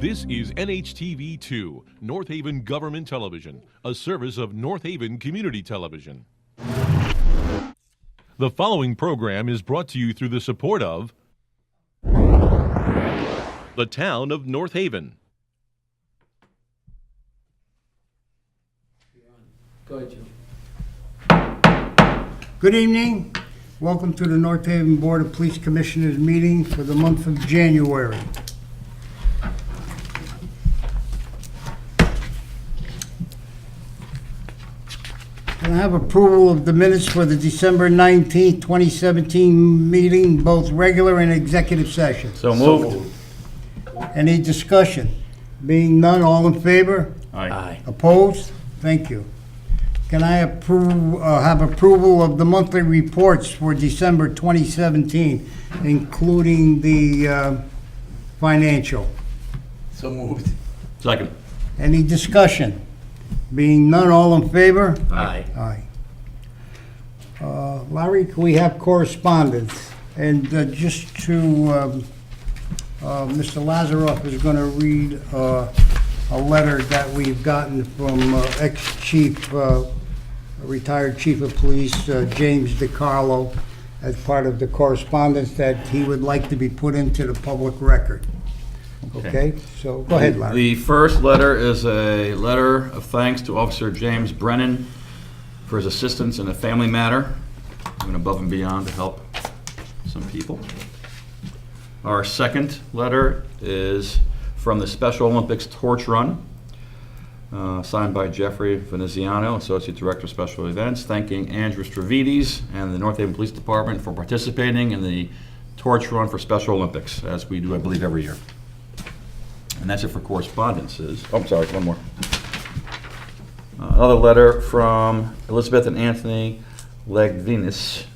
This is NHTV2, North Haven Government Television, a service of North Haven Community Television. The following program is brought to you through the support of the town of North Haven. Go ahead, Joe. Good evening. Welcome to the North Haven Board of Police Commissioners meeting for the month of January. Can I have approval of the minutes for the December 19th, 2017 meeting, both regular and executive session? So moved. Any discussion? Being none, all in favor? Aye. Opposed? Thank you. Can I have approval of the monthly reports for December 2017, including the financial? So moved. Second. Any discussion? Being none, all in favor? Aye. Aye. Larry, can we have correspondence? And just to, Mr. Lazaroff is going to read a letter that we've gotten from ex-chief, retired chief of police, James DiCarlo, as part of the correspondence that he would like to be put into the public record. Okay, so go ahead, Larry. The first letter is a letter of thanks to Officer James Brennan for his assistance in a family matter, going above and beyond to help some people. Our second letter is from the Special Olympics Torch Run, signed by Jeffrey Veneziano, Associate Director of Special Events, thanking Andrew Stravides and the North Haven Police Department for participating in the Torch Run for Special Olympics, as we do, I believe, every year. And that's it for correspondences. Oh, I'm sorry, one more. Another letter from Elizabeth and Anthony Legvinis,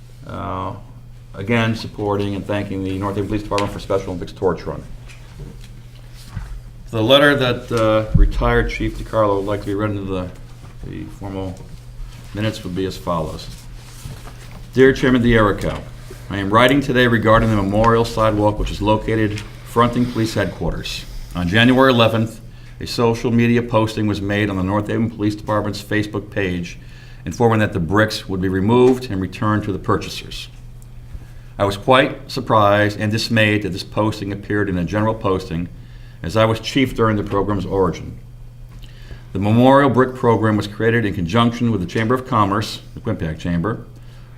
again supporting and thanking the North Haven Police Department for Special Olympics Torch Run. The letter that retired Chief DiCarlo would like to be read into the formal minutes would be as follows. Dear Chairman D'Erico, I am writing today regarding the memorial sidewalk which is located fronting police headquarters. On January 11th, a social media posting was made on the North Haven Police Department's Facebook page informing that the bricks would be removed and returned to the purchasers. I was quite surprised and dismayed that this posting appeared in a general posting, as I was chief during the program's origin. The Memorial Brick Program was created in conjunction with the Chamber of Commerce, the Quinnipiac Chamber,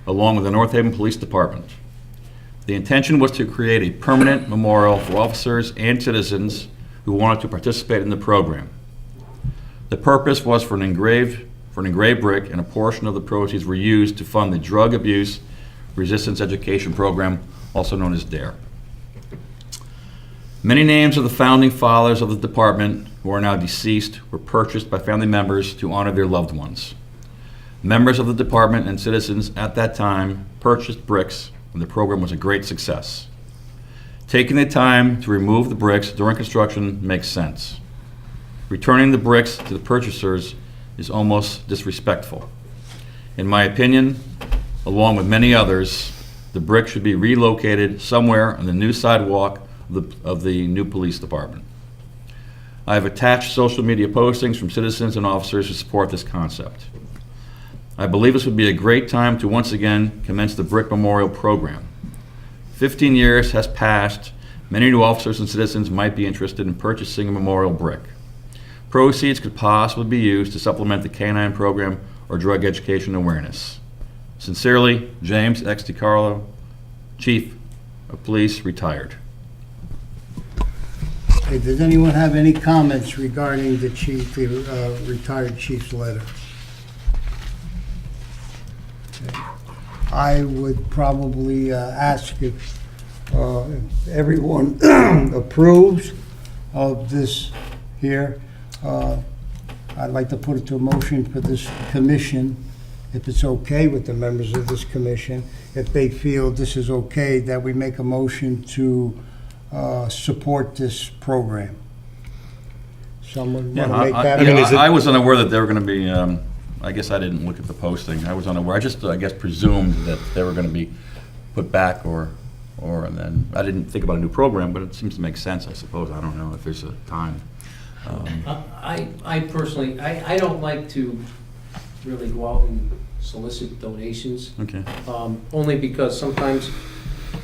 along with the North Haven Police Department. The intention was to create a permanent memorial for officers and citizens who wanted to participate in the program. The purpose was for an engraved brick, and a portion of the proceeds were used to fund the Drug Abuse Resistance Education Program, also known as DARE. Many names of the founding fathers of the department, who are now deceased, were purchased by family members to honor their loved ones. Members of the department and citizens at that time purchased bricks, and the program was a great success. Taking the time to remove the bricks during construction makes sense. Returning the bricks to the purchasers is almost disrespectful. In my opinion, along with many others, the bricks should be relocated somewhere on the new sidewalk of the new police department. I have attached social media postings from citizens and officers who support this concept. I believe this would be a great time to once again commence the Brick Memorial Program. 15 years has passed. Many new officers and citizens might be interested in purchasing a memorial brick. Proceeds could possibly be used to supplement the K-9 program or drug education awareness. Sincerely, James X. DiCarlo, Chief of Police, retired. Okay, does anyone have any comments regarding the chief, retired chief's letter? Okay. I would probably ask if everyone approves of this here. I'd like to put it to a motion for this commission, if it's okay with the members of this commission, if they feel this is okay, that we make a motion to support this program. Someone want to make that? I was unaware that they were going to be, I guess I didn't look at the posting. I was unaware. I just, I guess, presumed that they were going to be put back or Or, and then, I didn't think about a new program, but it seems to make sense, I suppose. I don't know if there's a time. I personally, I don't like to really go out and solicit donations, Okay. only because sometimes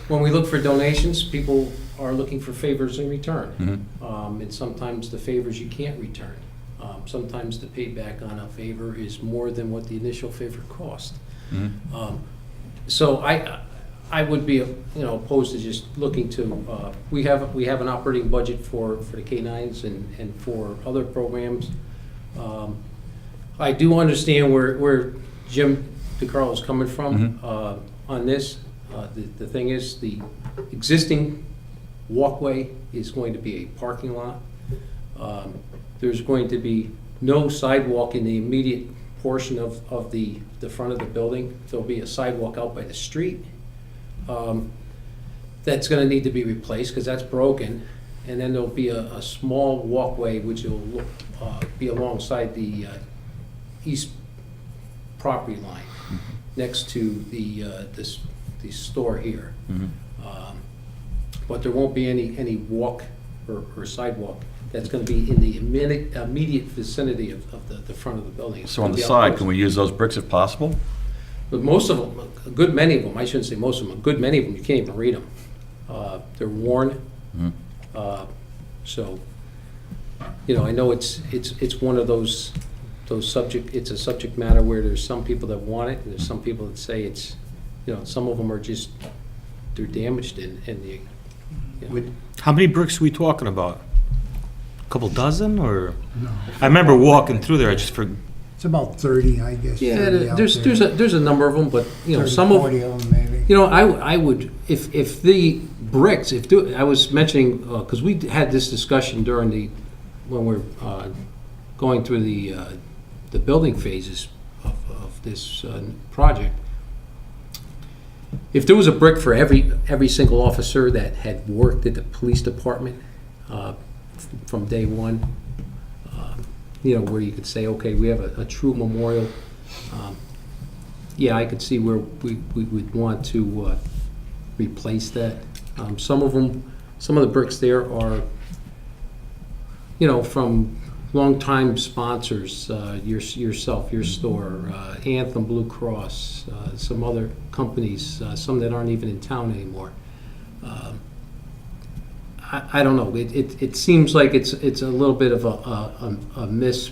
when we look for donations, people are looking for favors in return. And sometimes the favors you can't return. Sometimes the payback on a favor is more than what the initial favor cost. So I would be, opposed to just looking to, we have an operating budget for the K-9s and for other programs. I do understand where Jim DeCarlo is coming from on this. The thing is, the existing walkway is going to be a parking lot. There's going to be no sidewalk in the immediate portion of the front of the building. There'll be a sidewalk out by the street. That's going to need to be replaced because that's broken. And then there'll be a small walkway which will be alongside the east property line next to the store here. But there won't be any walk or sidewalk that's going to be in the immediate vicinity of the front of the building. It's So on gonna the be side, out can we use those bricks if possible? But most of them, a good many of them, I shouldn't say most of them, a good many of them, you can't even read them. They're worn. So, I know it's one of those subject, it's a subject matter where there's some people that want it, and there's some people that say it's, some of them are just, they're damaged and the, How many bricks are we talking about? A couple dozen, or? I remember walking through there, I just forgot. It's about 30, I guess. 30 out there. there's a number of them, but, 30, some of, 40 of them maybe. I would, if the bricks, I was mentioning, because we had this discussion when we're going through the building phases of this project. If there was a brick for every single officer that had worked at the police department from day one, where you could say, okay, we have a true memorial. I could see where we would want to replace that. Some of the bricks there are, from longtime sponsors, yourself, your store, Anthem Blue Cross, some other companies, some that aren't even in town anymore. I don't know. It seems like it's a little bit of a miss.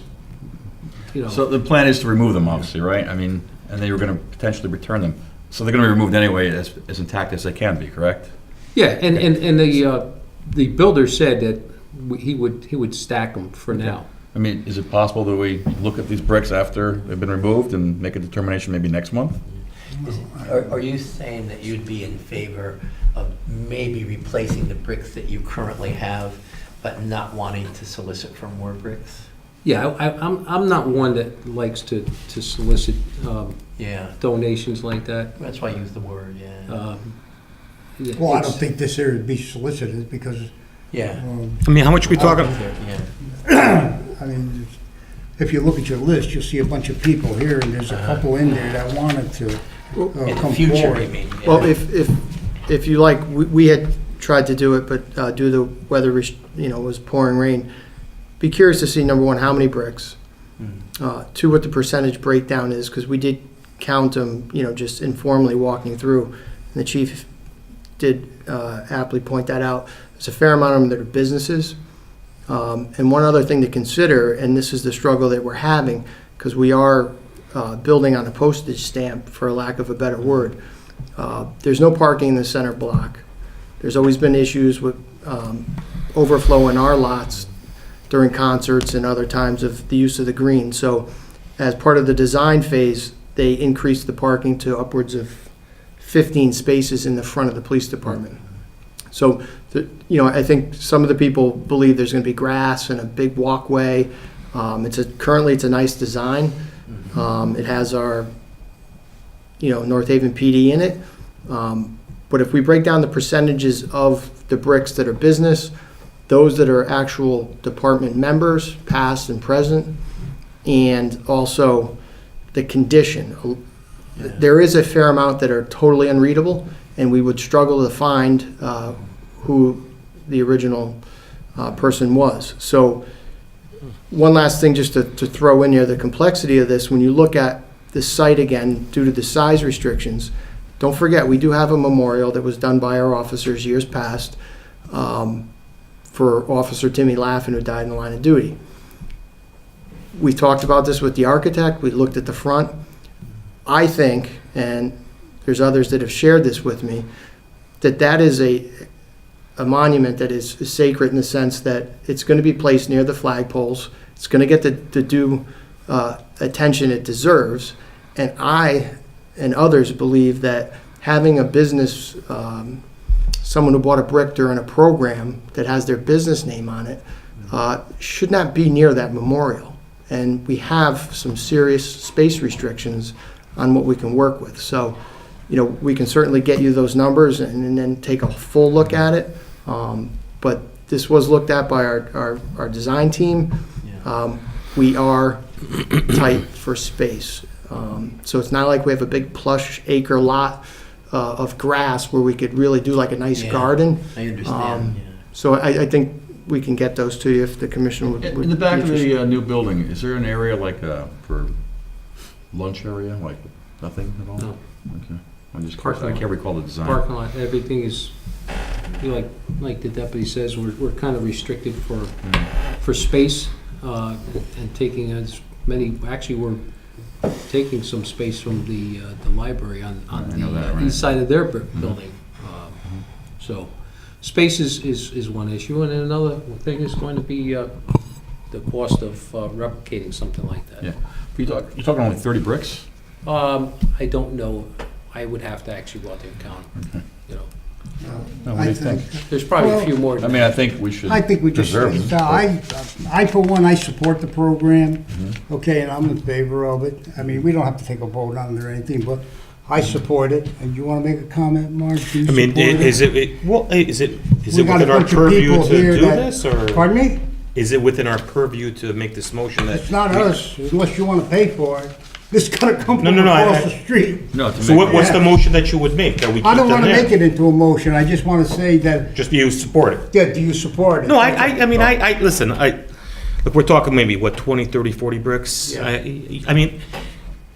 So the plan is to remove them, obviously, right? I mean, and they were going to potentially return them. So they're going to be removed anyway as intact as they can be, correct? Yeah, and the builder said that he would stack them for now. I mean, is it possible that we look at these bricks after they've been removed and make a determination maybe next month? Are you saying that you'd be in favor of maybe replacing the bricks that you currently have, but not wanting to solicit for more bricks? Yeah, I'm not one that likes to solicit Yeah, donations like that. that's why I use the word, yeah. Well, I don't think this area would be solicited because, Yeah. I mean, how much are we talking? Yeah. I mean, if you look at your list, you'll see a bunch of people here, and there's a couple in there that wanted to In the come future, forward. you mean? yeah. Well, if you like, we had tried to do it, but due to the weather, was pouring rain. Be curious to see, number one, how many bricks. Two, what the percentage breakdown is, because we did count them, just informally walking through. And the chief did aptly point that out. There's a fair amount of them that are businesses. And one other thing to consider, and this is the struggle that we're having, because we are building on a postage stamp, for lack of a better word. There's no parking in the center block. There's always been issues with overflow in our lots during concerts and other times of the use of the green. So as part of the design phase, they increased the parking to upwards of 15 spaces in the front of the police department. So, I think some of the people believe there's going to be grass and a big walkway. Currently it's a nice design. It has our, North Haven PD in it. But if we break down the percentages of the bricks that are business, those that are actual department members, past and present, and also the condition. There is a fair amount that are totally unreadable, and we would struggle to find who the original person was. So one last thing just to throw in here, the complexity of this, when you look at the site again, due to the size restrictions, don't forget, we do have a memorial that was done by our officers years past for Officer Timmy Laffin, who died in the line of duty. We talked about this with the architect, we looked at the front. I think, and there's others that have shared this with me, that is a monument that is sacred in the sense that it's going to be placed near the flagpoles. It's going to get the due attention it deserves. And I and others believe that having a business, someone who bought a brick during a program that has their business name on it, should not be near that memorial. And we have some serious space restrictions on what we can work with. So, we can certainly get you those numbers and then take a full look at it. But this was looked at by our design team. We are tight for space. So it's not like we have a big plush acre lot of grass where we could really do like a nice Yeah, garden. I understand, yeah. So I think we can get those to you if the commission would. In the back be of interested. the new building, is there an area like for lunch area, like nothing at all? No. Okay. I just Parking I lot. can't recall the design. Parking lot, everything is, like the deputy says, we're kind of restricted for space, and taking as many, actually, we're taking some space from the library on I know that, the right. east side of their building. So, space is one issue, and then another thing is going to be the cost of replicating something like that. Yeah. You're talking only 30 bricks? I don't know, I would have to actually go out there and count, No, what do you think? There's probably a few more. I mean, I think we should I think we just, preserve them. I, for one, I support the program, Mm-hmm. okay, and I'm in favor of it. I mean, we don't have to take a vote on it or anything, but I support it. And you want to make a comment, Mark? Do you I mean, support is it We got a within our bunch of purview people to here do that- this, or Pardon me? is it within our purview to make this motion that? It's not us, unless you want to pay for it. This gotta come No, from no, no, across I- the street. No, to So make- what's the motion that you would make, that we keep I don't them want to make there? it into a motion. I just want to say that, Just you support it? yeah, do you support it? No, I mean, listen, look, we're talking maybe, what, 20, 30, 40 bricks? Yeah. I mean,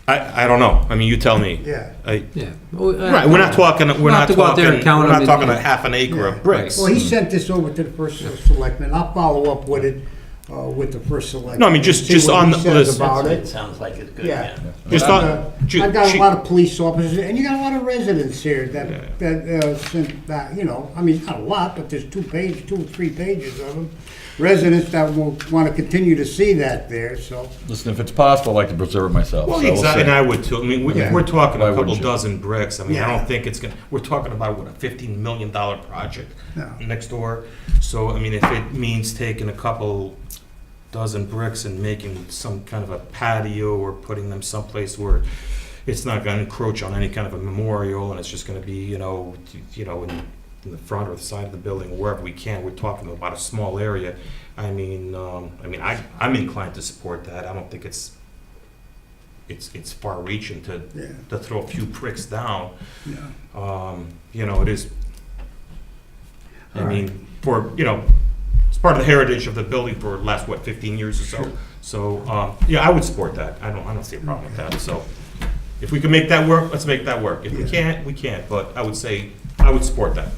I don't know. I mean, you tell me. Yeah. Yeah. Right, we're not talking, we're not to go out there talking, and count we're not them talking and- a half an acre of Yeah, bricks. Well, he sent this over to the first selectman. I'll follow up with it, with the first selectman. No, I mean, just See what on he the says list. about It it. sounds like it's good, Yeah. yeah. Just I've got a lot of police officers, and you got a lot of residents here that sent that, I mean, not a lot, but there's 2 or 3 pages of them. Residents that will want to continue to see that there, so. Listen, if it's possible, I'd like to preserve it myself. Well, so we'll exactly, see. and I would too. I mean, Yeah. we're talking Why a couple wouldn't you? dozen bricks. I mean, I Yeah. don't think it's gonna, we're talking about, what, a $15 million project No. next door. So, I mean, if it means taking a couple dozen bricks and making some kind of a patio or putting them someplace where it's not gonna encroach on any kind of a memorial, and it's just gonna be, in the front or the side of the building, wherever we can, we're talking about a small area. I'm inclined to support that. I don't think it's far-reaching Yeah. to throw a few bricks down. Yeah. It is, I mean, it's part of the heritage of the building for the last, 15 years or so. Sure. So, I would support that. I don't see a problem with that. So if we can make that work, let's make that work. If we Yeah. can't, we can't. But I would say, I would support that.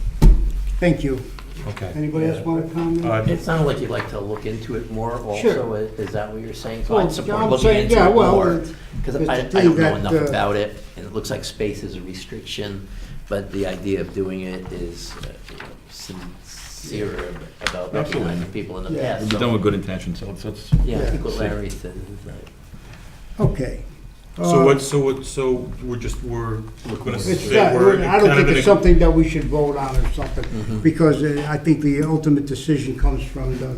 Thank you. Okay. Anybody else want to comment? It sounded like you'd like to look into it more Sure. also, is that what you're saying? So Well, I'd support I'm looking saying, into yeah, it well, more. Because it's I the don't thing know that, enough about it, and it looks like space is a restriction, but the idea of doing it is sincere about recognizing people in the Yeah. past. We've done with good intentions, so let's. Yeah, I think Yeah. what Larry said is that. Okay. So we're gonna It's say not, we're I don't kind of think in it's a- something that we should vote on or something, because I think the ultimate decision comes from the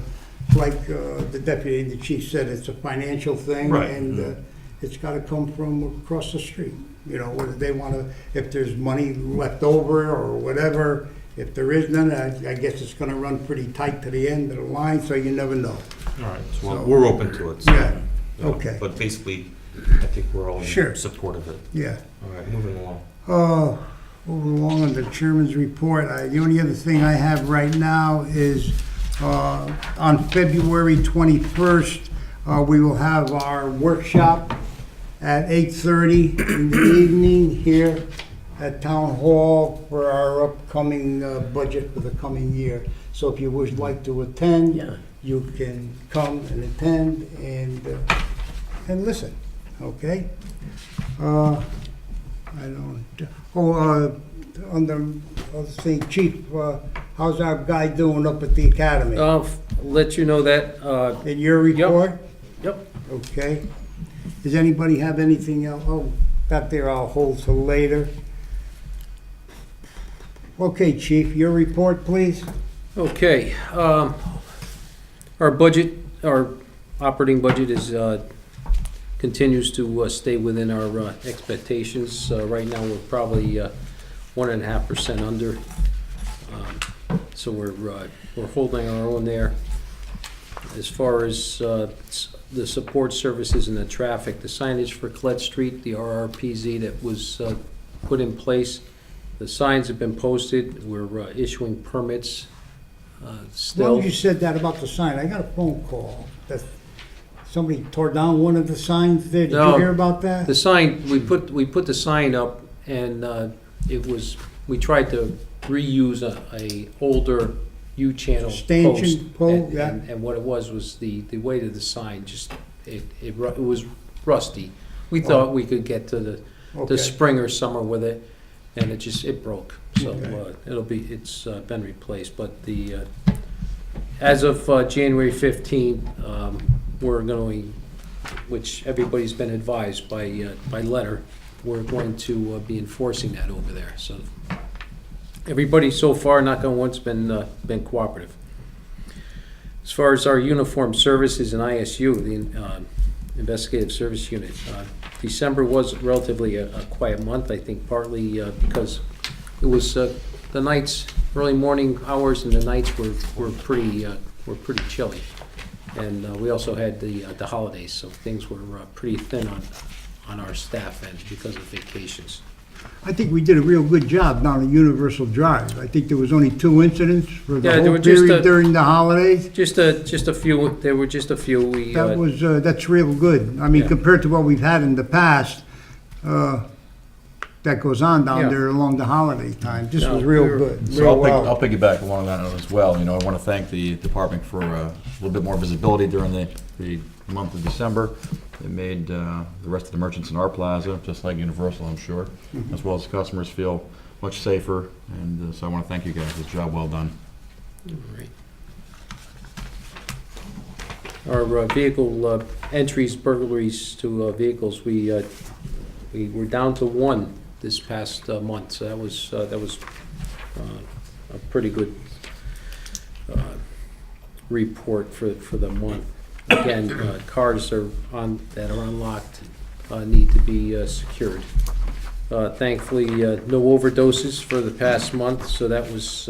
deputy, the chief said, it's a financial thing. Right. And it's gotta come from across the street, whether they wanna, if there's money left over or whatever. If there is none, I guess it's gonna run pretty tight to the end of the line, so you never know. All right, so So- we're open to it. so, Yeah, you know, okay. But basically, I think we're all Sure. in support of it. Yeah. All right, moving along. Moving along on the chairman's report, the only other thing I have right now is on February 21st, we will have our workshop at 8:30 in the evening here at Town Hall for our upcoming budget for the coming year. So if you would like to attend, Yeah. you can come and attend and listen, okay? I don't, on the other thing, Chief, how's our guy doing up at the academy? I'll let you know that, In your report? yep. Okay. Does anybody have anything else? Oh, back there I'll hold till later. Okay, Chief, your report, please. Okay, our budget, our operating budget is, continues to stay within our expectations. Right now, we're probably 1.5% under. So we're holding our own there. As far as the support services and the traffic, the signage for Colette Street, the RRPZ that was put in place, the signs have been posted. We're issuing permits Well, still. you said that about the sign. I got a phone call that somebody tore down one of the signs there. Did you No. hear about that? The sign, we put the sign up, and it was, we tried to reuse a older U-channel Stanchion post. pole, And- yeah. And what it was the weight of the sign, just, it was rusty. We thought we could get to the Okay. spring or summer with it, and it broke. So Okay. it's been replaced, but as of January 15th, we're going, which everybody's been advised by letter, we're going to be enforcing that over there. So everybody so far, knock on wood, been cooperative. As far as our uniform services in ISU, the Investigative Service Unit, December was relatively a quiet month, I think partly because it was the nights, early morning hours and the nights were pretty chilly. And we also had the holidays, so things were pretty thin on our staff end because of vacations. I think we did a real good job down at Universal Drive. I think there was only 2 incidents for the Yeah, there whole were just period a- during the holidays. Just a few, there were just a few, we, That was, that's real good. I mean, Yeah. compared to what we've had in the past, that goes on down Yeah. there along the holiday time. This was No, real we were- good. So real well. I'll piggyback along that note as well. You know, I want to thank the department for a little bit more visibility during the month of December. It made the rest of the merchants in our plaza, just like Universal, I'm sure, as well as customers, feel much safer. And so I want to thank you guys. It's a job well done. Right. Our vehicle entries, burglaries to vehicles, we were down to 1 this past month, so that was a pretty good report for the month. Again, cars that are unlocked need to be secured. Thankfully, no overdoses for the past month, so that was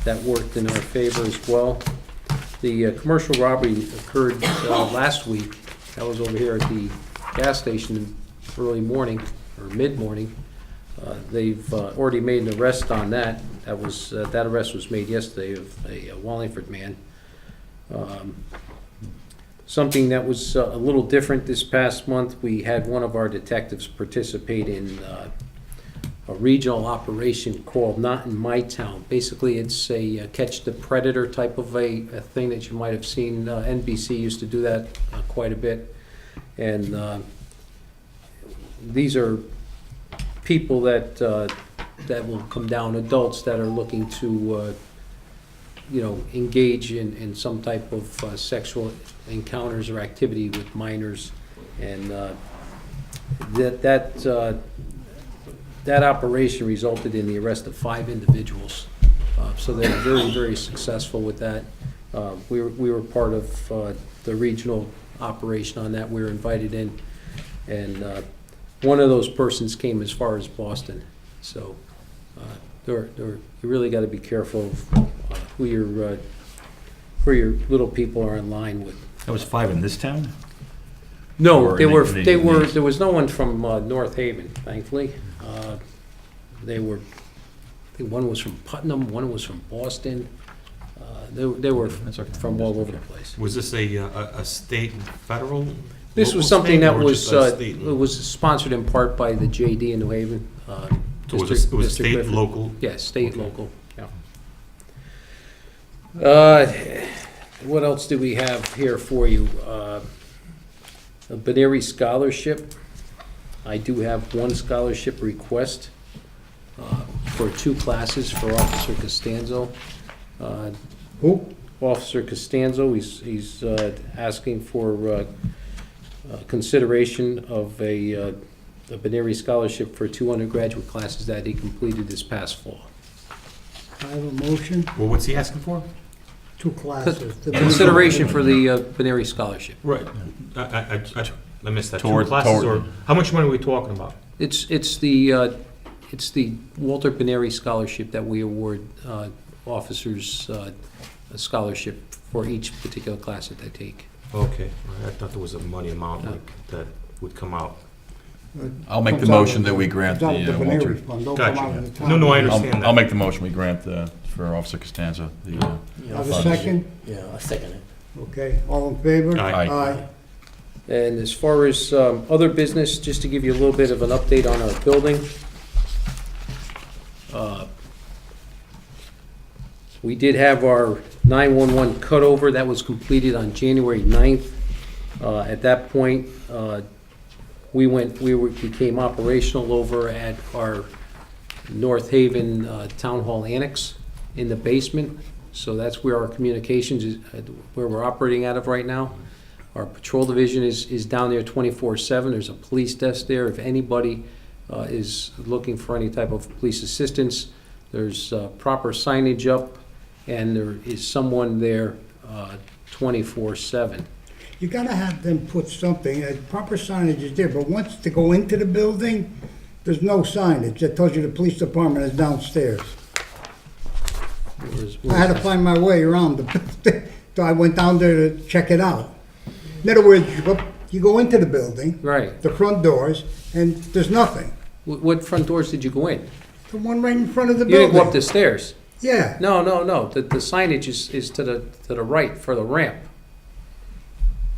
that worked in our favor as well. The commercial robbery occurred last week. That was over here at the gas station early morning or mid-morning. They've already made an arrest on that. That arrest was made yesterday of a Wallingford man. Something that was a little different this past month, we had one of our detectives participate in a regional operation called Not in My Town. Basically, it's a catch the predator type of a thing that you might have seen. NBC used to do that quite a bit. And these are people that will come down, adults that are looking to engage in some type of sexual encounters or activity with minors. And that operation resulted in the arrest of 5 individuals. So they're very, very successful with that. We were part of the regional operation on that. We were invited in. And one of those persons came as far as Boston. So you really got to be careful of who your little people are in line with. That was 5 in this town? No, Or there in the- there was no one from North Haven, thankfully. They were, I think one was from Putnam, one was from Boston. They were That's okay. from all over the place. Was this a state and federal? This was local something thing, that or was, just a state? it was sponsored in part by the JD in New Haven. It was District a state, Griffin. local? Yeah, state, Okay. local, yeah. What else do we have here for you? A Benary Scholarship. I do have one scholarship request for 2 classes for Officer Costanzo. Who? Officer Costanzo, he's asking for consideration of a Benary Scholarship for 2 undergraduate classes that he completed this past fall. I have a motion, Well, what's he asking for? 2 classes. Consideration for the Benary Scholarship. Right. I missed that. Toward- Two classes, toward- or, how much money are we talking about? It's the Walter Benary Scholarship that we award officers a scholarship for each particular class that they take. Okay, I thought there was a money amount No. like that would come out. I'll make the Comes out motion of- that we grant the comes out of the Walter. Benary Fund, don't come out Gotcha. of the town. No, no, I understand that. I'll make the motion we grant for Officer Costanza the. Have a second? Yeah, I'll second it. Okay, all in favor? Aye. Aye. And as far as other business, just to give you a little bit of an update on our building. We did have our 911 cutover, that was completed on January 9th. At that point, we became operational over at our North Haven Town Hall Annex in the basement. So that's where our communications is, where we're operating out of right now. Our patrol division is down there 24/7. There's a police desk there. If anybody is looking for any type of police assistance, there's proper signage up, and there is someone there 24/7. You gotta have them put something, proper signage is there, but once to go into the building, there's no signage that tells you the police department is downstairs. I had to find my way around the building, so I went down there to check it out. In other words, you go into the building, Right. the front doors, and there's nothing. What front doors did you go in? The one right in front of the You didn't go up building. the stairs? Yeah, No. The signage is to the right for the ramp.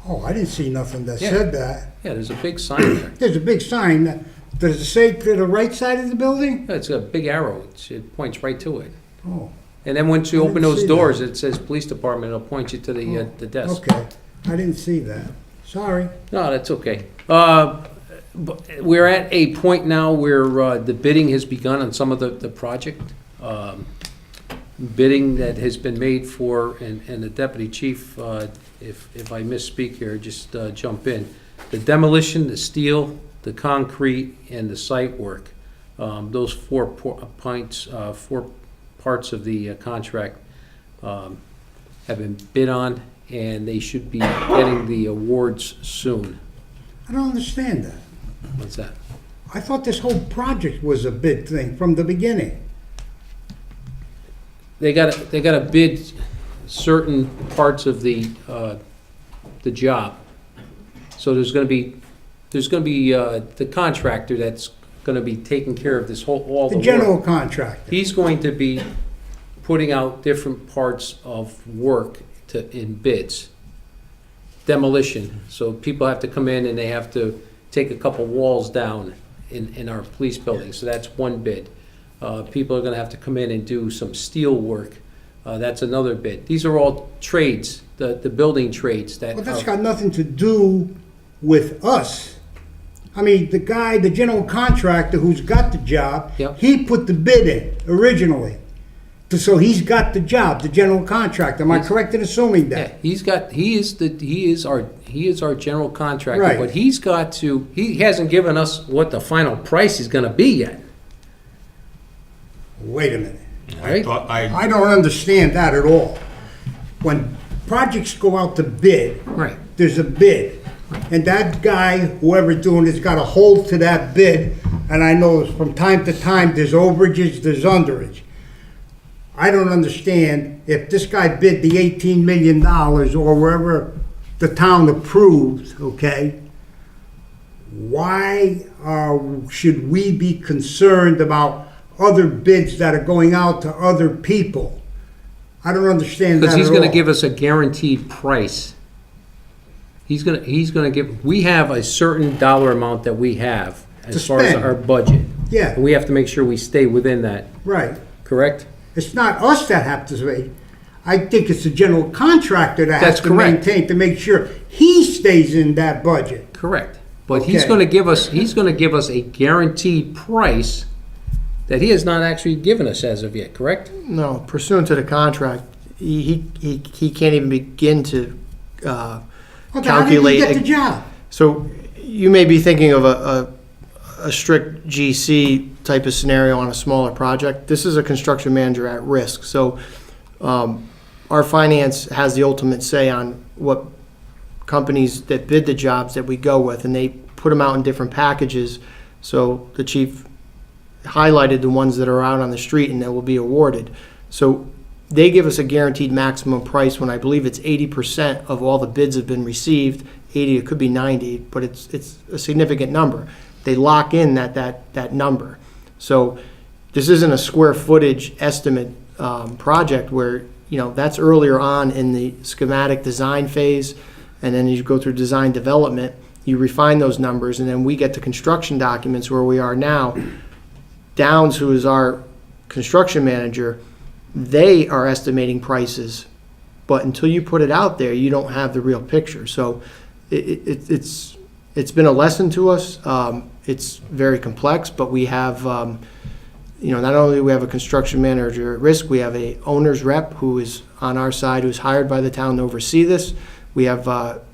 oh, I didn't see nothing that Yeah. said that. Yeah, there's a big sign there. There's a big sign, does it say to the right side of the building? Yeah, it's a big arrow. It points right to it. Oh, And then once you I open didn't those see doors, it says police department. It'll point you to the desk. okay, I didn't see that, sorry. No, that's okay. But we're at a point now where the bidding has begun on some of the project. Bidding that has been made for, and the deputy chief, if I misspeak here, just jump in. The demolition, the steel, the concrete, and the site work. Those 4 parts of the contract have been bid on, and they should be getting the awards soon. I don't understand that. What's that? I thought this whole project was a bid thing from the beginning. They gotta bid certain parts of the job. So there's gonna be the contractor that's gonna be taking care of this all the The work. general contractor. He's going to be putting out different parts of work in bids. Demolition, so people have to come in and they have to take a couple walls down in our police building, so that's one bid. People are gonna have to come in and do some steel work, that's another bid. These are all trades, the building trades that. Well, that's got nothing to do with us. I mean, the general contractor who's got the job, Yep. he put the bid in originally. So he's got the job, the general contractor. Am I Yes. correct in assuming Yeah, that? he is our general contractor, Right. but he hasn't given us what the final price is gonna be yet. Wait a minute. Right. I don't understand that at all. When projects go out to bid, Right. there's a bid. And that guy, whoever's doing it's got to hold to that bid. And I know from time to time, there's overages, there's underage. I don't understand if this guy bid the $18 million or wherever the town approved, okay? Why should we be concerned about other bids that are going out to other people. I don't understand that Because at he's gonna all. give us a guaranteed price. He's gonna give, we have a certain dollar amount that we have as To far as spend. our budget. Yeah. And we have to make sure we stay within that, Right. correct? It's not us that have to pay. I think it's the general contractor that has That's to correct. maintain, to make sure he stays in that budget. Correct. But he's Okay. gonna give us a guaranteed price that he has not actually given us as of yet, correct? No, pursuant to the contract, he can't even begin to Okay, how did he calculate. get the job? So you may be thinking of a strict GC type of scenario on a smaller project. This is a construction manager at risk. So our finance has the ultimate say on what companies that bid the jobs that we go with, and they put them out in different packages. So the chief highlighted the ones that are out on the street and that will be awarded. So they give us a guaranteed maximum price when I believe it's 80% of all the bids have been received. 80, it could be 90, but it's a significant number. They lock in that number. So this isn't a square footage estimate project where, you know, that's earlier on in the schematic design phase, and then you go through design development, you refine those numbers, and then we get the construction documents where we are now. Downs, who is our construction manager, they are estimating prices, but until you put it out there, you don't have the real picture. So it's been a lesson to us. It's very complex, but we have, not only do we have a construction manager at risk, we have a owner's rep who is on our side, who's hired by the town to oversee this. We have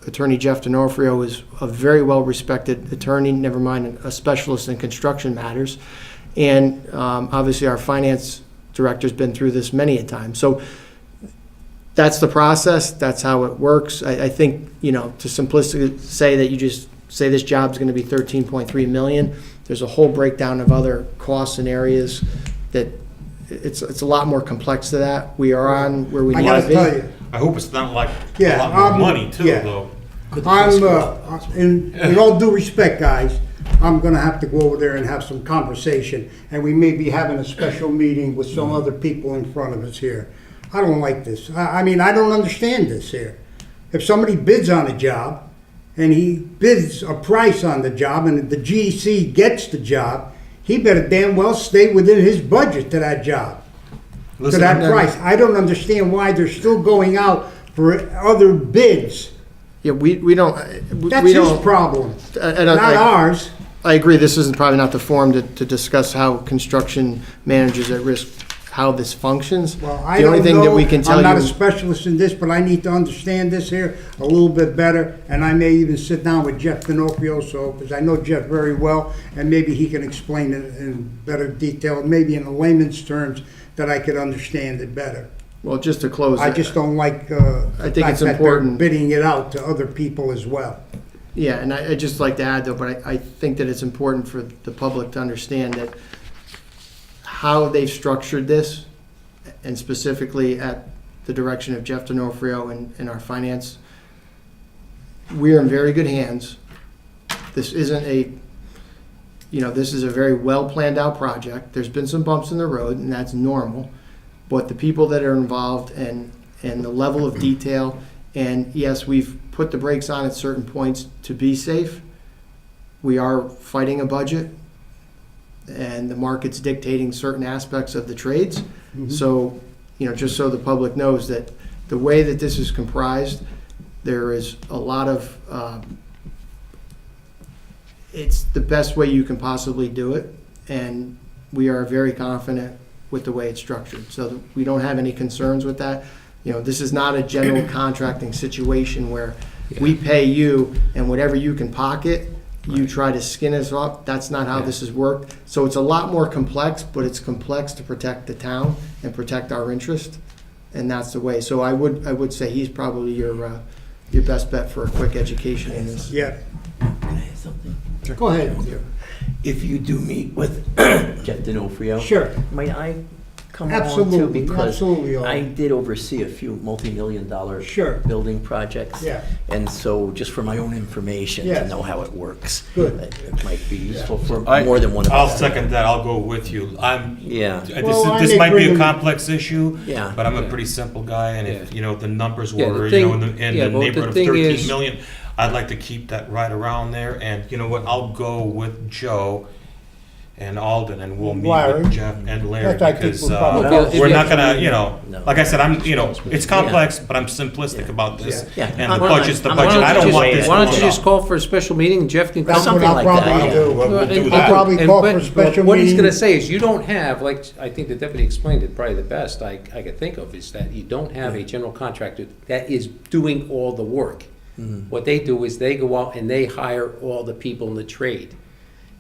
Attorney Jeff D'Onofrio, who is a very well-respected attorney, never mind a specialist in construction matters. And obviously, our finance director's been through this many a time. So that's the process. That's how it works. I think, to simplistically say that you just say this job's going to be 13.3 million, there's a whole breakdown of other costs and areas that it's a lot more complex to that. We are on where we I need to gotta be. tell you, I hope it's not like Yeah, a lot more money too, yeah. though. in all due respect, guys, I'm gonna have to go over there and have some conversation, and we may be having a special meeting with some other people in front of us here. I don't like this. I mean, I don't understand this here. If somebody bids on a job, and he bids a price on the job, and the GC gets the job, he better damn well stay within his budget to that job, to Listen, that price. I don't understand why they're still going out for other bids. Yeah, we don't. That's we his don't. problem, And not ours. I agree, this isn't probably not the forum to discuss how construction managers at risk, how this functions. Well, I The only don't thing that know. we can tell I'm not a you, specialist in this, but I need to understand this here a little bit better, and I may even sit down with Jeff D'Onofrio, because I know Jeff very well, and maybe he can explain it in better detail, maybe in a layman's terms, that I could understand it better. well, just to close. I just don't like I think it's that they're important. bidding it out to other people as well. Yeah, and I'd just like to add though, but I think that it's important for the public to understand that how they've structured this, and specifically at the direction of Jeff D'Onofrio and our finance, we're in very good hands. This isn't this is a very well-planned out project. There's been some bumps in the road, and that's normal. But the people that are involved and the level of detail, and yes, we've put the brakes on at certain points to be safe. We are fighting a budget, and the market's dictating certain aspects of the trades. So, just so the public knows that the way that this is comprised, there is a lot of, it's the best way you can possibly do it, and we are very confident with the way it's structured. So we don't have any concerns with that. This is not a general contracting situation where we pay you and whatever you can pocket, you try to skin us up. That's not how this has worked. So it's a lot more complex, but it's complex to protect the town and protect our interest, and that's the way. So I would say he's probably your best bet for a quick education in this. Yeah, Can I add something? go ahead. If you do meet with Jeff D'Onofrio. Sure. Might I come along too? Absolutely, Because absolutely, I did oversee a few multi-million-dollar Sure. building projects. Yeah. And so, just for my own information, Yeah. to know how it works. Good. It might be useful for I- more than one of I'll us. second that, I'll go with you. Yeah. Well, I This may might be bring a in- complex issue, Yeah. but I'm a Yeah. pretty simple guy, and if, Yeah. you know, the numbers Yeah, the were, thing- in the yeah, but the neighborhood of thing 13 is- million, I'd like to keep that right around there, and you know what, I'll go with Joe and Alden, and we'll meet Larry. with Jeff and Larry, That I think because would probably help. we're If not you- gonna, you know, No. like I said, it's complex, but I'm simplistic about this. Yeah. And the I'm- budget's the I'm- budget, I don't just- want this Why don't you going just up. call for a special meeting, and Jeff can come? That's what Something I'll like that, probably yeah. do. We'll do And- that. I'll probably and- call but- for a special but What he's meeting. gonna say is, you don't have, like, I think the deputy explained it, probably the best I could think of, is that you don't have a general contractor that is doing all the work. What they do is they go out and they hire all the people in the trade.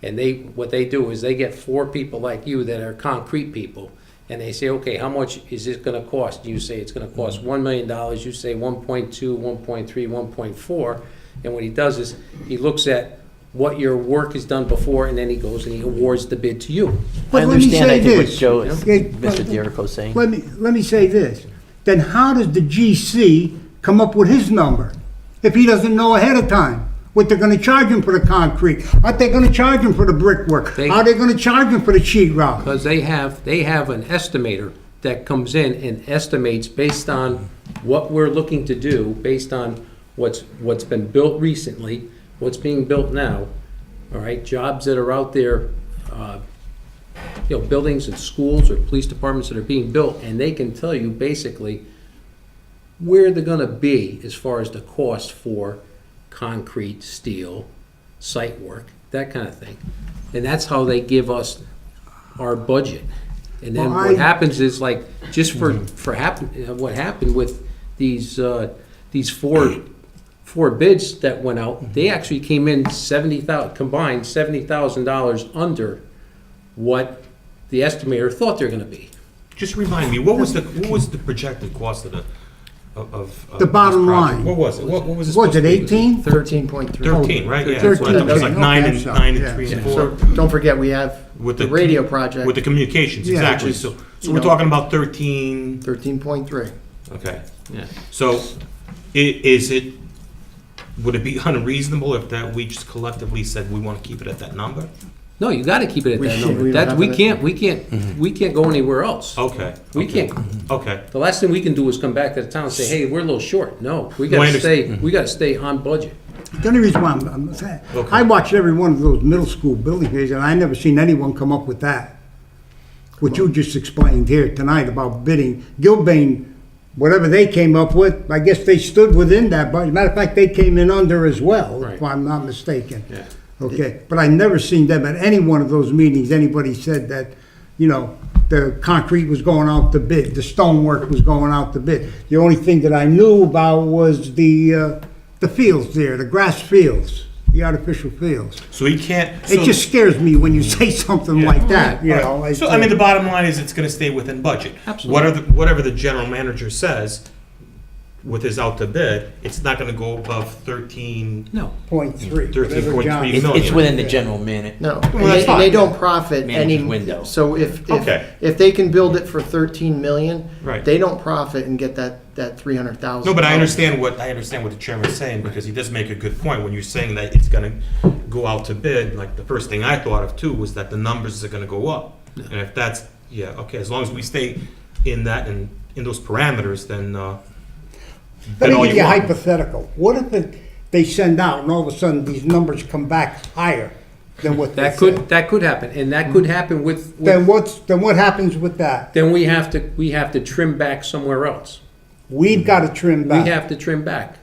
And what they do is they get 4 people like you that are concrete people, and they say, okay, how much is this gonna cost? You say it's gonna cost $1 million, you say 1.2, 1.3, 1.4, and what he does is, he looks at what your work is done before, and then he goes and he awards the bid to you. I But let me understand, I say think what this. Joe, is Okay, Mr. Derico's saying. Let me say this. Then how does the GC come up with his number if he doesn't know ahead of time what they're gonna charge him for the concrete? Aren't they gonna charge him for the brickwork? They- Are they gonna charge him for the sheet rock? Because they have an estimator that comes in and estimates based on what we're looking to do, based on what's been built recently, what's being built now, all right, jobs that are out there, buildings and schools or police departments that are being built, and they can tell you basically where they're gonna be as far as the cost for concrete, steel, site work, that kind of thing. And that's how they give us our budget. And then Well, what I- happens is, like, just what happened with these four bids that went out, they actually came in combined $70,000 under what the estimator thought they're gonna be. Just remind me, what was the projected cost of The bottom this project? line. What was it? What was it Was supposed it to be? 18? 13.3. 13, right? Yeah, that's what I thought. It was like 13, nine okay, and I'm sorry. 9 and Yeah. 3 and So 4. don't forget, we have With the radio project, With the communications, Yeah, exactly. which- So you we're know- talking about 13, 13.3. okay. Yeah. So would it be unreasonable if that we just collectively said we want to keep it at that number? No, you gotta keep it at We that should- number. we don't have it. We can't go anywhere else. Okay. We okay, can't, Okay. the last thing we can do is come back to the town and say, hey, we're a little short. No, we No, I gotta understand. we gotta stay on budget. The only reason why I'm saying, Okay. I watched every one of those middle school building days, and I never seen anyone come up with that. What you just explained here tonight about bidding, Gilbane, whatever they came up with, I guess they stood within that, but matter of fact, they came in under as well, if Right. I'm not mistaken. Yeah. Okay, but I never seen them at any one of those meetings, anybody said that, the concrete was going out to bid, the stonework was going out to bid. The only thing that I knew about was the fields there, the grass fields, the artificial fields. So he can't. It just scares me when you say something like that, you know. Right. So I mean, the bottom line is it's going to stay within budget. Absolutely. Whatever the general manager says with his out to bid, it's not going to go above 13. No. 0.3. 13.3 It's million. within the general minute. No, that's and they fine. don't profit Manager's any, window. so if Okay. they can build it for 13 million, Right. they don't profit and get that 300,000. No, but I understand what the chairman's saying, because he does make a good point when you're saying that it's going to go out to bid. Like, the first thing I thought of too was that the numbers are going to go up, and if that's okay, as long as we stay in that and in those parameters, then Let all me you give you a want. hypothetical. What if they send out and all of a sudden these numbers come back higher than what they That said? could happen, and that could happen with, Then what happens with that? then we have to trim back somewhere else. We've got to trim We back. have to trim back.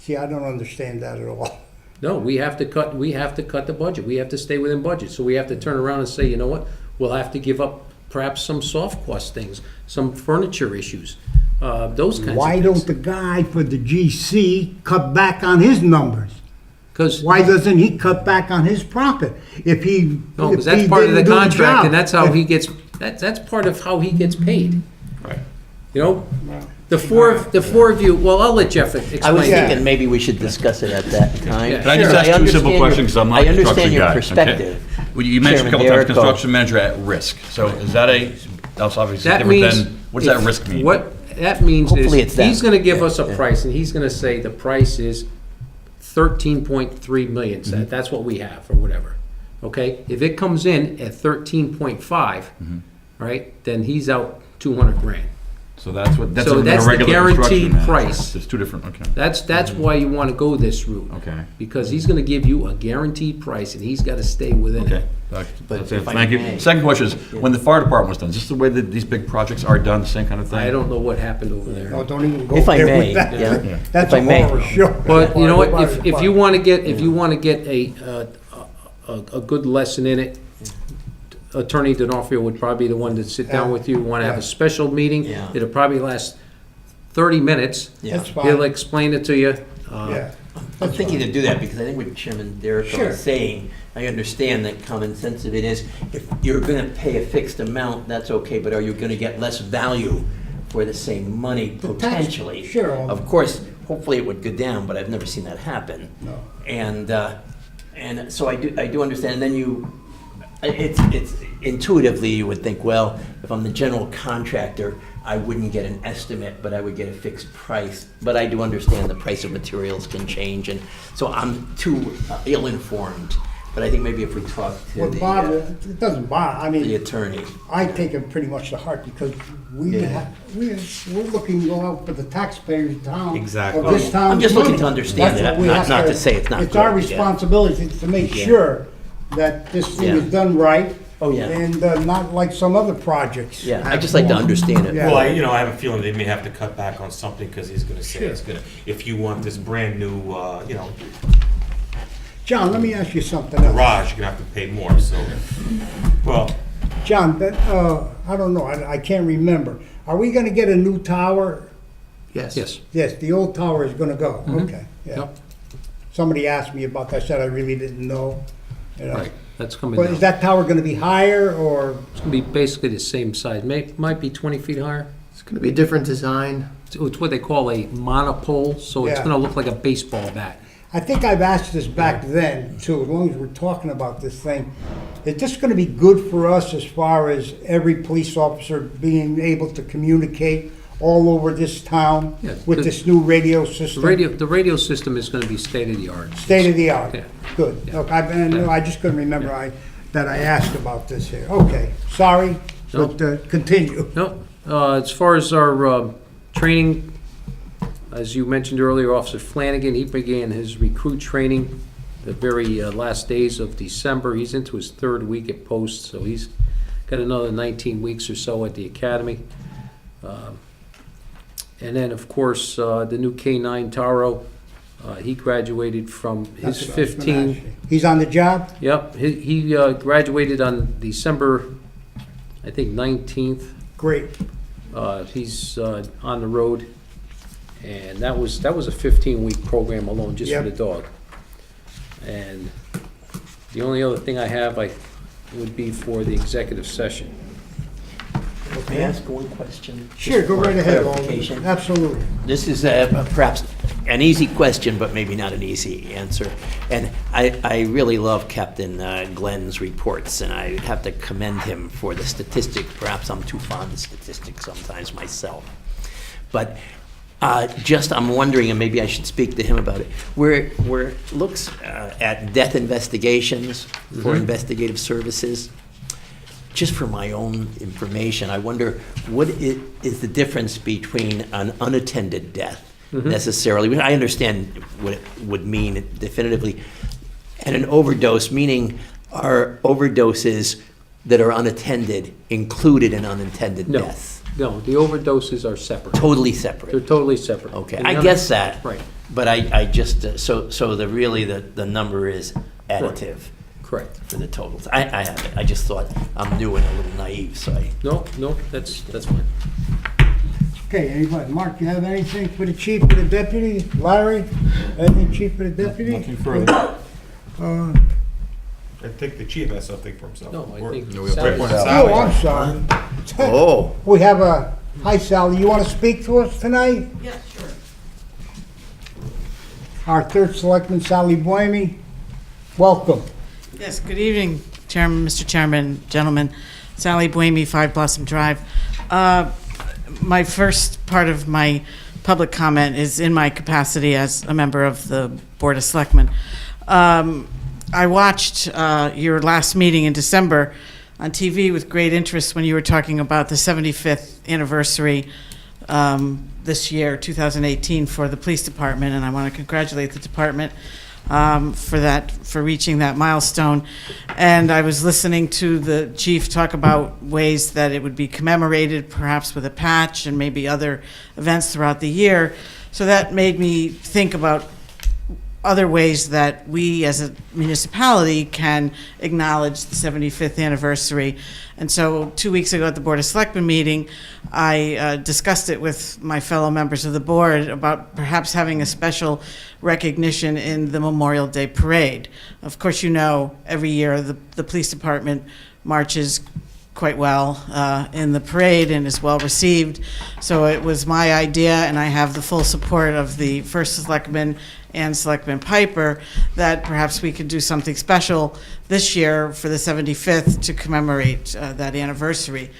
See, I don't understand that at all. No, we have to cut the budget. We have to stay within budget. So we have to turn around and say, you know what? We'll have to give up perhaps some soft cost things, some furniture issues, those kinds of things. Why don't the guy for the GC cut back on his numbers? 'Cause- Why doesn't he cut back on his profit? If he No, because if he that's part of the didn't do contract, job? and that's how If- he gets, that's part of how he gets paid. Right. You know? The four of you, well, I'll let Jeff explain. I was Yeah. thinking maybe we should discuss it at that time. Yeah. Can I just Sure, ask two simple understand your- questions, because I'm not a I construction understand your guy, okay? perspective. Well, you mentioned a Chairman couple times Derico. construction manager at risk. So is that That's obviously That different means. than, what does that if- risk mean? What that means Hopefully it's is, that. he's gonna give us a Yeah. price, and he's gonna say the price is 13.3 million, Mm-hmm. that's what we have, or whatever. Okay, if it comes in at 13.5, Mm-hmm. right, then he's out 200 grand. So that's what, that's So a that's the regular guaranteed construction, man. price. There's two different, okay. That's why you wanna go this route. Okay. Because he's gonna give you a guaranteed price, and he's gotta stay within Okay, it. But that's it, if I thank you. may- Second question is, when the fire department was done, is this the way that these big projects are done, the same kind of thing? I don't know what happened over there. No, don't even go If I there may, with that. yeah. That's If I a may. horror show. But you know what, Fire if you department. wanna get a good lesson in it, Attorney D'Onofrio would probably be the one to sit down with you, wanna have Yeah. a special meeting. Yeah. It'll probably last 30 minutes. Yeah. That's He'll fine, explain it to you. yeah. I'm thinking to do that because I think what Chairman Derrick Sure. was saying, I understand that common sense of it is, if you're gonna pay a fixed amount, that's okay, but are you gonna get less value for the same money The tax- potentially? sure. Of course, hopefully it would go down, but I've never seen that happen. No. And so I do understand, and then it's intuitively, you would think, well, if I'm the general contractor, I wouldn't get an estimate, but I would get a fixed price. But I do understand the price of materials can change, and so I'm too ill-informed. But I think maybe if we talk to Well, the Bob, it doesn't bother, I the mean, attorney. I take it pretty much to heart because Yeah. we're looking to go out for the taxpayers in town. Exactly. Of this town's I'm just looking money. to understand That's that, what we not- have not to say it's not It's our good, yeah. responsibility to make Yeah. sure that this thing Yeah. is done right. Oh, yeah. And not like some other projects. Yeah, I just like to understand it. Yeah. Well, I have a feeling they may have to cut back on something, because he's gonna say it's gonna, if you want this brand new, John, let me ask you something else. garage, you're gonna have to pay more, so, well, John, I don't know, I can't remember. Are we gonna get a new tower? Yes. Yes. Yes, the old tower is gonna go, okay, yeah. Yep. Somebody asked me about that, said I really didn't know. you know. Right, that's coming But is down. that tower gonna be higher, or, It's gonna be basically the same size, might be 20 feet higher. It's gonna be a different design. It's what they call a monopole, so it's Yeah. gonna look like a baseball bat. I think I've asked this back then, too, as long as we're talking about this thing. Is this gonna be good for us as far as every police officer being able to communicate all over this town Yeah, with the- this new radio system? The radio system is gonna be state of the art. State of the art. Yeah. Good. Yeah. Look, I just couldn't remember that I asked about this here. Okay, sorry, No. but continue. No, as far as our training, as you mentioned earlier, Officer Flanagan, he began his recruit training the very last days of December. He's into his third week at post, so he's got another 19 weeks or so at the academy. And then, of course, the new K-9 Taro, he graduated from his That's what I was gonna 15. ask you. He's on the job? Yep, he graduated on December, I think, 19th. Great. He's on the road, and that was a 15-week program alone, just for Yep. the dog. And the only other thing I have, would be for the executive session. May I ask one question? Sure, Just go for right ahead, clarification? Alderman. Absolutely. This is perhaps an easy question, but maybe not an easy answer. And I really love Captain Glenn's reports, and I have to commend him for the statistics. Perhaps I'm too fond of statistics sometimes myself. But I'm wondering, and maybe I should speak to him about it, where it looks at death investigations for investigative services. Just for my own information, I wonder what is the difference between an unattended death necessarily, I understand what it would mean definitively, and an overdose, meaning are overdoses that are unattended included in unintended No, deaths? no, the overdoses are separate. Totally They're separate? totally separate. Okay, And I none- guess that. Right, But I just, so the number is additive correct. for the totals. I have it. I just thought I'm new and a little naive, so I. No, that's fine. Okay, anybody, Mark, you have anything for the chief or the deputy? Larry, anything chief for the deputy? nothing further. Uh, I think the chief has something for himself. No, I Or- think. No, we have Sally's- one. Oh, I'm sorry. Oh. We have hi Sally, you want to speak to us tonight? Yeah, sure. Our third selectman, Sally Boimy, welcome. Yes, good evening, Chairman, Mr. Chairman, gentlemen. Sally Buemi, 5 Blossom Drive. My first part of my public comment is in my capacity as a member of the Board of Selectmen. I watched your last meeting in December on TV with great interest when you were talking about the 75th anniversary this year, 2018, for the police department, and I want to congratulate the department for reaching that milestone. And I was listening to the chief talk about ways that it would be commemorated, perhaps with a patch and maybe other events throughout the year. So that made me think about other ways that we as a municipality can acknowledge the 75th anniversary. And so 2 weeks ago at the Board of Selectmen meeting, I discussed it with my fellow members of the board about perhaps having a special recognition in the Memorial Day Parade. Of course, you know, every year the police department marches quite well in the parade and is well received. So it was my idea, and I have the full support of the First Selectman and Selectman Piper, that perhaps we could do something special this year for the 75th to commemorate that anniversary.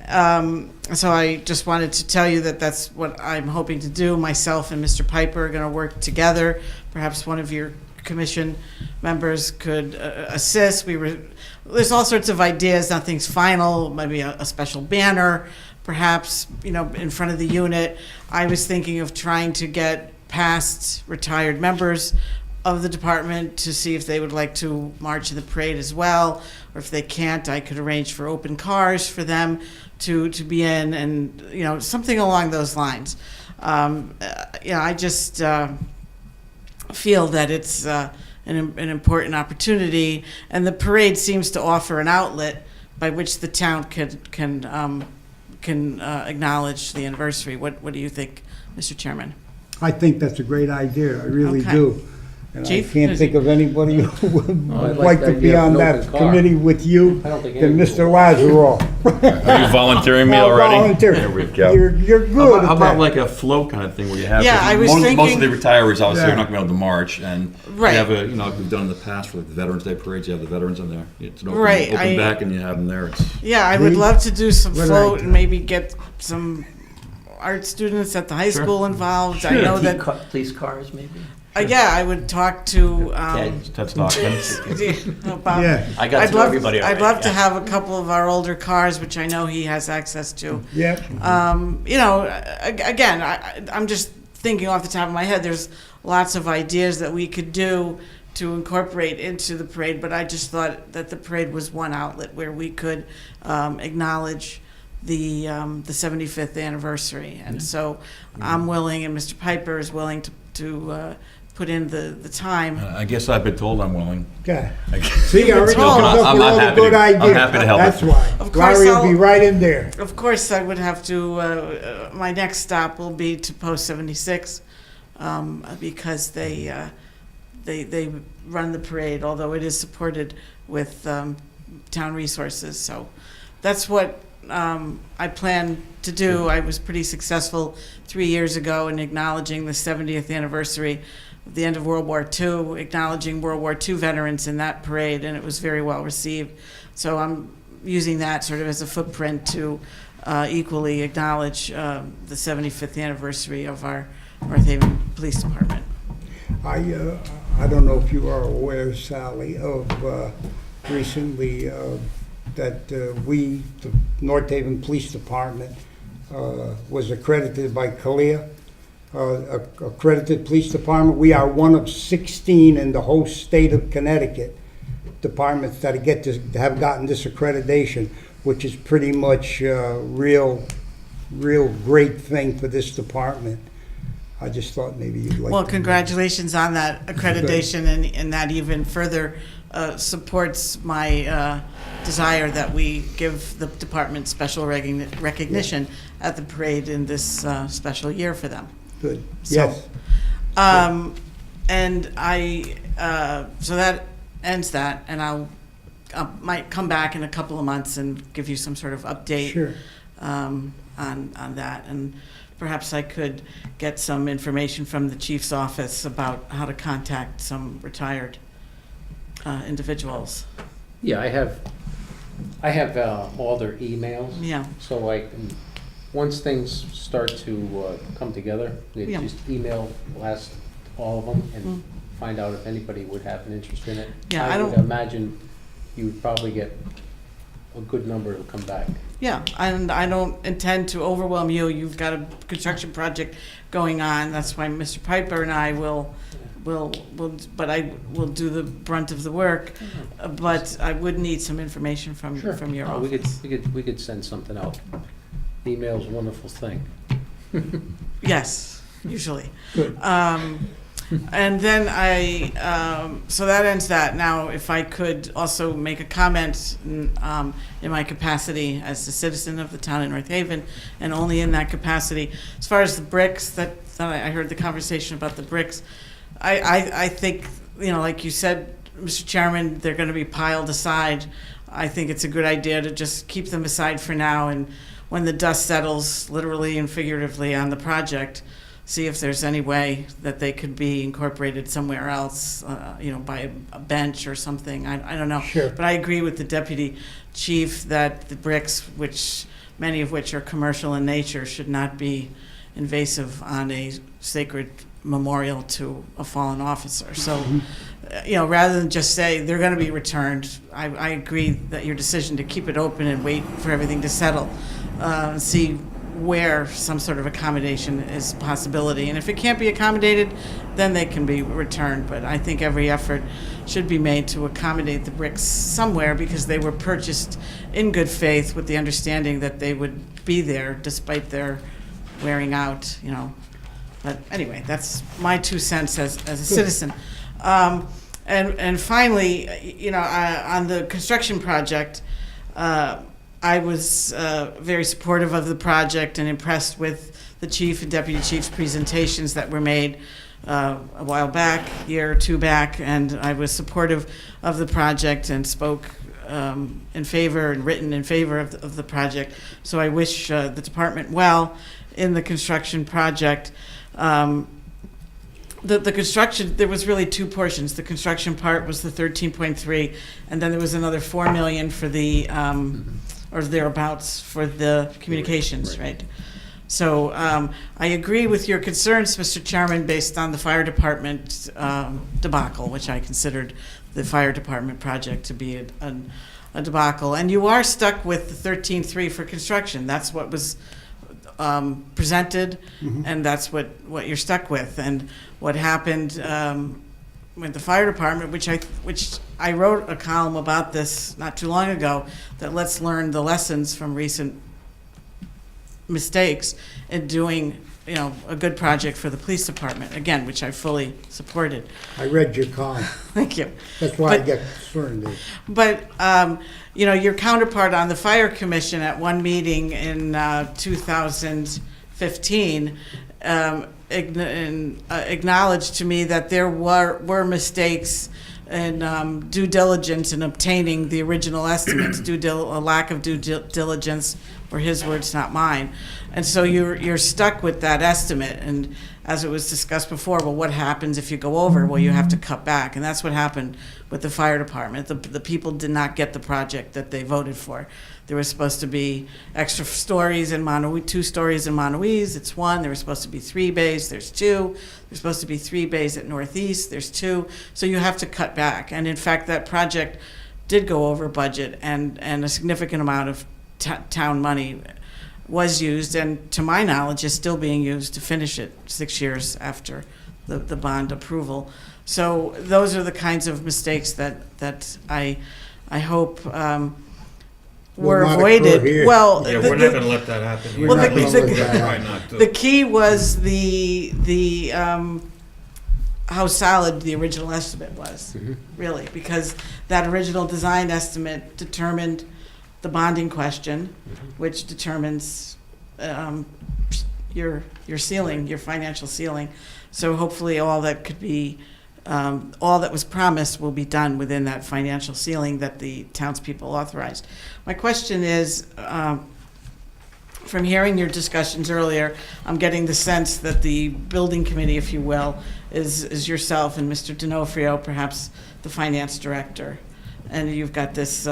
So I just wanted to tell you that that's what I'm hoping to do. Myself and Mr. Piper are going to work together. Perhaps one of your commission members could assist. There's all sorts of ideas. Nothing's final. Maybe a special banner, perhaps, in front of the unit. I was thinking of trying to get past retired members of the department to see if they would like to march in the parade as well, or if they can't, I could arrange for open cars for them to be in, and something along those lines. I just feel that it's an important opportunity, and the parade seems to offer an outlet by which the town can acknowledge the anniversary. What do you think, Mr. Chairman? I think that's a great idea, I really Okay. do. And I Chief? can't think of anybody who would I'd like like to the be idea of on an that open car. committee with you I don't think than anybody Mr. will. Lazaroff. Are you volunteering me I'll already? volunteer. There we go. You're How good about, at how about that. like a float kind of thing where you have? Yeah, I was most of thinking- the retirees obviously Yeah. are not going to be able to march, and Right. you have like we've done in the past for like the Veterans Day parades. You have the veterans in there. It's an open, Right, open I- back, and you have them there. It's Yeah, I would Me? love to do some What float I- and maybe get some art students at the high Sure. school involved. I know that, Police cars, maybe? yeah, I would talk to, Ted Stockton. about, Yeah, I got I'd to know love, everybody already. I'd love to yeah. have a couple of our older cars, which I know he has access to. yeah. Again, I'm just thinking off the top of my head, there's lots of ideas that we could do to incorporate into the parade, but I just thought that the parade was one outlet where we could acknowledge the 75th anniversary. And so I'm willing, and Mr. Piper is willing to put in the time. I guess I've been told I'm willing. Okay. I guess- See, I already told. comes up I'm with all the happy to- good I'm ideas. happy to help. That's why. Of course, Larry will be I'll- right in there. Of course, I would have to, my next stop will be to Post 76, because they run the parade, although it is supported with town resources. So that's what I plan to do. I was pretty successful 3 years ago in acknowledging the 70th anniversary of the end of World War II, acknowledging World War II veterans in that parade, and it was very well received. So I'm using that sort of as a footprint to equally acknowledge the 75th anniversary of our North Haven Police Department. I don't know if you are aware, Sally, of recently that we, the North Haven Police Department, was accredited by CALEA, accredited police department. We are one of 16 in the whole state of Connecticut departments that have gotten this accreditation, which is pretty much a real great thing for this department. I just thought maybe you'd like Well, to. congratulations on that accreditation, and that even further supports my desire that we give the department special recognition at the parade in this special year for them. Good, So- yes. And so that ends that, and I might come back in a couple of months and give you some sort of update Sure. on that. And perhaps I could get some information from the chief's office about how to contact some retired individuals. Yeah, I have I have all their emails. Yeah. So I can, once things start to come together, we Yeah. just email blast all of them and find out if anybody would have an interest in it. Yeah, I would don't- imagine you would probably get a good number to come back. Yeah, and I don't intend to overwhelm you. You've got a construction project going on. That's why Mr. Piper and I will, but I will do the brunt of the work. But I would need some information from your Oh, office. we could send something out. Email's a wonderful thing. Yes, usually. Good. And then so that ends that. Now, if I could also make a comment in my capacity as a citizen of the town of North Haven, and only in that capacity, as far as the bricks, that I heard the conversation about the bricks, I think, like you said, Mr. Chairman, they're going to be piled aside. I think it's a good idea to just keep them aside for now, and when the dust settles, literally and figuratively, on the project, see if there's any way that they could be incorporated somewhere else, by a bench or something. I don't know. Sure. But I agree with the deputy chief that the bricks, which many of which are commercial in nature, should not be invasive on a sacred memorial to a fallen officer. So, rather than just say they're going to be returned, I agree that your decision to keep it open and wait for everything to settle, see where some sort of accommodation is a possibility. And if it can't be accommodated, then they can be returned. But I think every effort should be made to accommodate the bricks somewhere, because they were purchased in good faith with the understanding that they would be there despite their wearing out, But anyway, that's my 2 cents as a citizen. And finally, on the construction project, I was very supportive of the project and impressed with the chief and deputy chief's presentations that were made a while back, a year or two back, and I was supportive of the project and spoke in favor and written in favor of the project. So I wish the department well in the construction project. The construction, there was really 2 portions. The construction part was the 13.3, and then there was another 4 million for the, or thereabouts, for the communications, right? So I agree with your concerns, Mr. Chairman, based on the fire department debacle, which I considered the fire department project to be a debacle. And you are stuck with the 13.3 for construction. That's what was presented, and that's what you're stuck with. And what happened with the fire department, which I wrote a column about this not too long ago, that let's learn the lessons from recent mistakes in doing, a good project for the police department, again, which I fully supported. I read your column. Thank you. That's why I But- get concerned. But, your counterpart on the fire commission at one meeting in 2015 acknowledged to me that there were mistakes in due diligence in obtaining the original estimates, a lack of due diligence, were his words, not mine. And so you're stuck with that estimate. And as it was discussed before, well, what happens if you go over? Well, you have to cut back. And that's what happened with the fire department. The people did not get the project that they voted for. There was supposed to be extra stories in 2 stories in Montauk. It's 1. There were supposed to be 3 bays. There's 2. There's supposed to be 3 bays at Northeast. There's 2. So you have to cut back. And in fact, that project did go over budget, and a significant amount of town money was used, and to my knowledge is still being used to finish it 6 years after the bond approval. So those are the kinds of mistakes that I hope were Will not occur avoided. here. Well, Yeah, the- we're the- not gonna let that happen. We're Well, not the- gonna the- let that Try happen. not to. the key was the how solid the original estimate was, really, because that original design estimate determined the bonding question, which determines your ceiling, your financial ceiling. So hopefully all that could be, all that was promised will be done within that financial ceiling that the townspeople authorized. My question is, from hearing your discussions earlier, I'm getting the sense that the building committee, if you will, is yourself and Mr. D'Onofrio, perhaps the finance director. And you've got this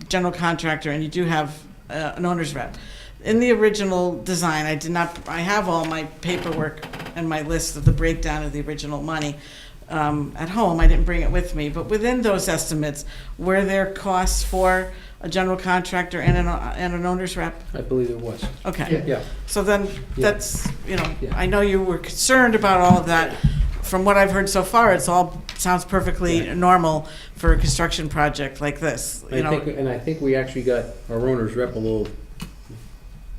general contractor and you do have an owner's rep. In the original design, I have all my paperwork and my list of the breakdown of the original money at home. I didn't bring it with me, but within those estimates, were there costs for a general contractor and an owner's rep? I believe it was. Okay. Yeah. So then, Yeah. that's, Yeah. I know you were concerned about all of that. From what I've heard so far, sounds perfectly Yeah. normal for a construction project like this, you know. I think we actually got our owner's rep a little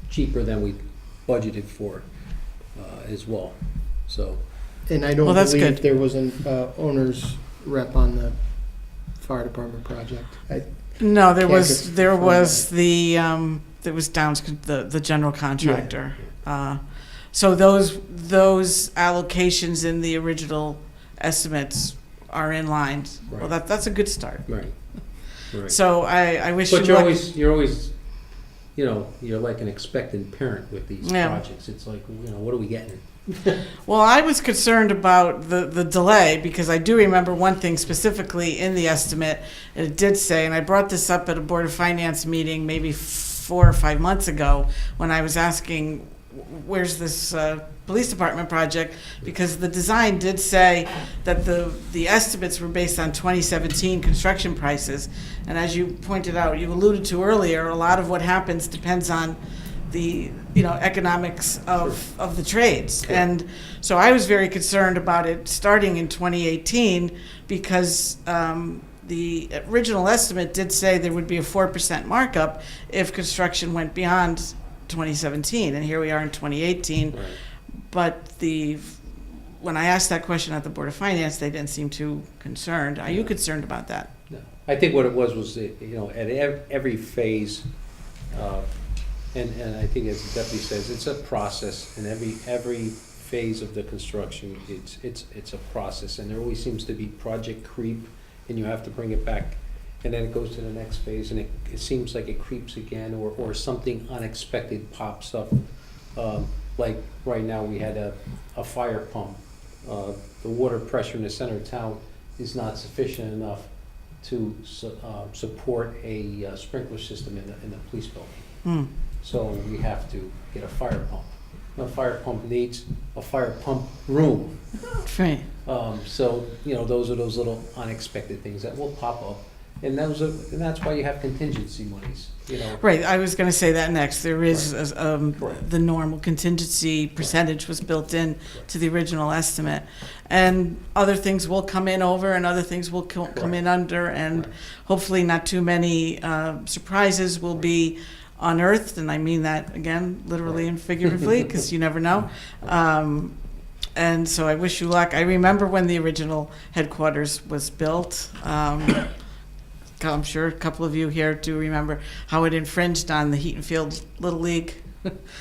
cheaper than we budgeted for as well, so. And I don't Well, that's believe good. there was an owner's rep on the fire department project. No, there Can't was, confirm there that. was there was Downs, the general contractor. So those allocations in the original estimates are in line. Well, Right. that's a good start. Right. Right. So I wish you But luck. you're always, you're like an expectant parent with these Yeah. projects. It's like, what are we getting? Well, I was concerned about the delay because I do remember one thing specifically in the estimate. It did say, and I brought this up at a Board of Finance meeting maybe 4 or 5 months ago when I was asking, where's this police department project? Because the design did say that the estimates were based on 2017 construction prices. And as you pointed out, you alluded to earlier, a lot of what happens depends on the economics of the trades. And so I was very concerned about it starting in 2018 because the original estimate did say there would be a 4% markup if construction went beyond 2017, and here we are in 2018. Right. But when I asked that question at the Board of Finance, they didn't seem too concerned. Are you concerned about that? No. I think what it was at every phase, and I think as the deputy says, it's a process, and every phase of the construction, it's a process, and there always seems to be project creep, and you have to bring it back, and then it goes to the next phase, and it seems like it creeps again, or something unexpected pops up. Like right now, we had a fire pump. The water pressure in the center of town is not sufficient enough to support a sprinkler system in the police building. So we have to get a fire pump. A fire pump needs a fire pump room. Right. So, those are those little unexpected things that will pop up. And that's why you have contingency monies, Right, I was going to say that next. There is, Correct. the normal contingency percentage was built in to the original estimate. And other things will come in over and other things will come in under, and Right. hopefully not too many surprises will be unearthed, and I mean that, again, literally and figuratively, because you never know. And so I wish you luck. I remember when the original headquarters was built. I'm sure a couple of you here do remember how it infringed on the Heaton Field Little League.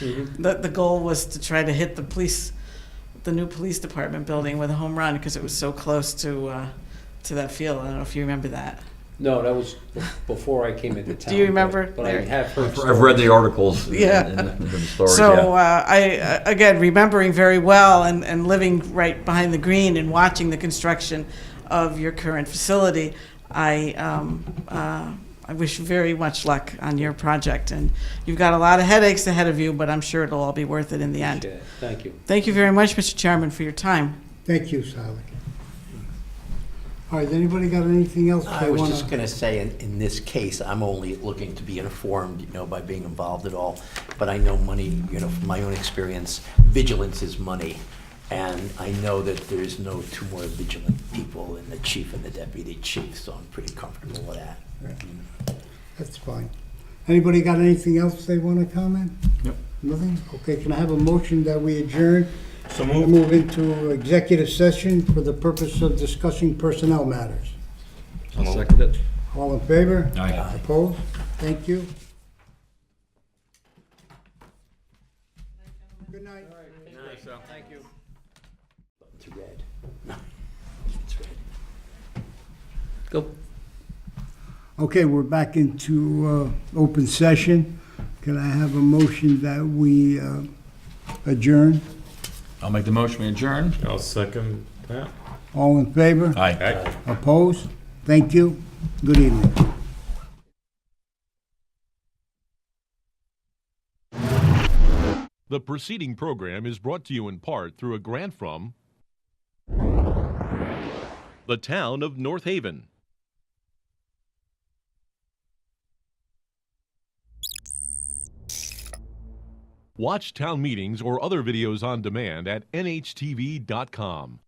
Mhm. The goal was to try to hit the new police department building with a home run because it was so close to that field. I don't know if you remember that. No, that was before I came into town. you remember, But I Larry? have heard I've read the stories. articles Yeah. and the stories, So yeah. I, again, remembering very well and living right behind the green and watching the construction of your current facility, I wish you very much luck on your project. And you've got a lot of headaches ahead of you, but I'm sure it'll all be worth it in the end. Okay, thank you. Thank you very much, Mr. Chairman, for your time. Thank you, Sally. All right, anybody got anything else I they was want just to? going to say, in this case, I'm only looking to be informed, by being involved at all. But I know money, from my own experience, vigilance is money. And I know that there's no two more vigilant people than the chief and the deputy chief, so I'm pretty comfortable with that. That's fine. Anybody got anything else they want to comment? Yep. Nothing? Okay, can I have a motion that we adjourn So and move. move into executive session for the purpose of discussing personnel matters? I'll second it. All in favor? Aye. Opposed? Thank you. Good night. Thank you. It's red. No, it's red. Go. Okay, we're back into open session. Can I have a motion that we adjourn? I'll make the motion, we adjourn. I'll second that. All in favor? Aye. Opposed? Thank you. Good evening. The preceding program is brought to you in part through a grant from the town of North Haven. Watch town meetings or other videos on demand at nhtv.com.